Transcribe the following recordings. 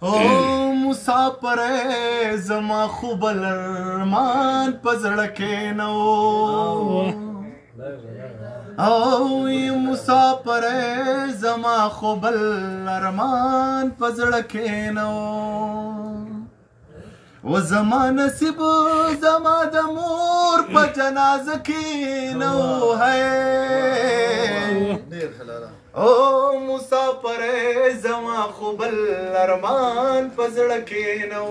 او مسافر زما خوب الارمان پزړه کې نو او مسافر زما خوب الارمان پزړه کې نو و زما نصیب زما د مور په جنازه کې نو ہے او مسافر زما خوب الارمان پزړه کې نو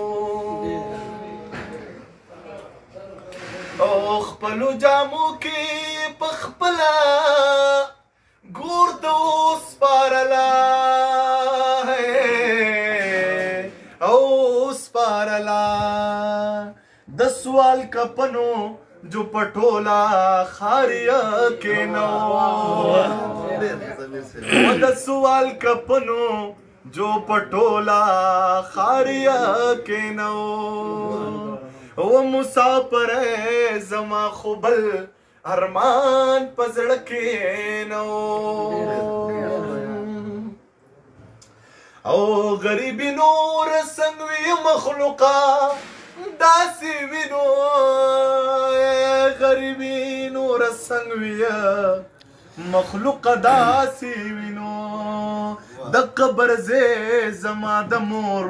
او خپلو جامو کې په خپله ګور ته وسپارله او سپارله د سوال کپنو جو پټولا خاریا کې نو د سوال کپنو جو پټولا خاریا کې نو او مسافر زما خوبل ارمان پزړه کې نو او غریبی نور سنگوی مخلوقا داسی وینو غریبی نور سنگوی مخلوق داسی وینو د قبر زی زما د مور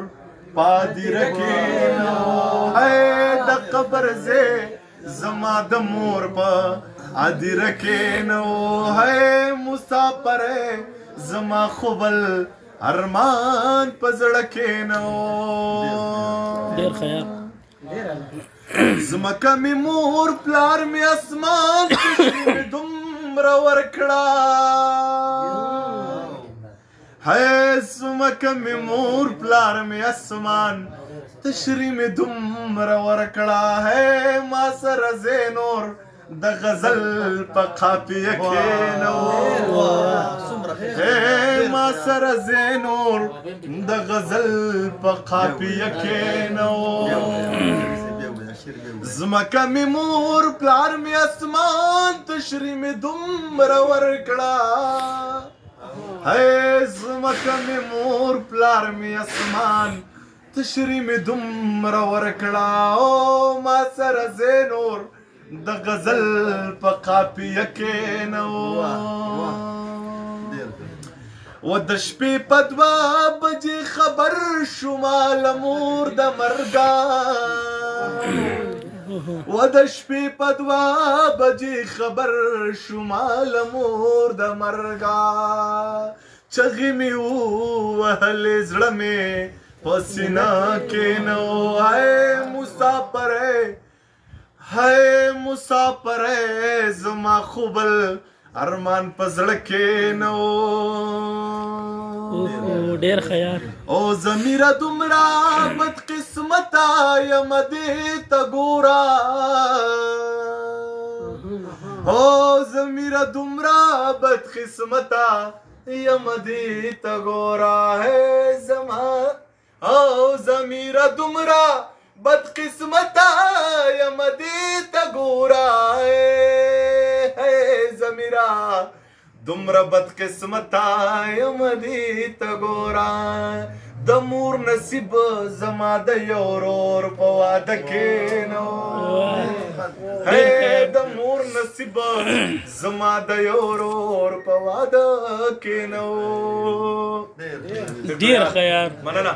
پادی رکینو د قبر زی زما د مور پادی رکینو مسافر زما خوبل ارمان پزړه کې نو ډېر خیال زمکه می مور پلار می اسمان تشری دومره ورکړه ہے زمکه می مور پلار می اسمان تشری می دومره ورکړه ہے ما سره زینور د غزل په قافیه کې نو ما سره زینور د غزل په قافیه کې نو زمکه می مور پلار می اسمان تشری می دومره ورکړه ہے زمکه می مور پلار می اسمان تشری می دومره ورکړه او ما سره زینور د غزل په قافیه کې نو و د شپې په 2 بجې خبر شوما له مور د مرګه و د شپې په 2 بجې خبر شوما له مور د مرګه چغې مې ووهلې زړه مې په سینه کې نو ہے مسافر ہے مسافر زما خوبل ارمان پزړه کې نو ډېر خیال او زمیره دومره بد قسمته یم دې ته ګوره او زمیره دومره بد قسمته یم دې ته ګوره ہے زما او زمیره دومره بد قسمتا یم دې ته ګوره زمیرا دومره بد قسمتا یم دې ته ګوره د مور نصیب زما د یو ورور په واده کې نو د مور نصیب زما د یو ورور په واده کې نو ډېر خیال مننه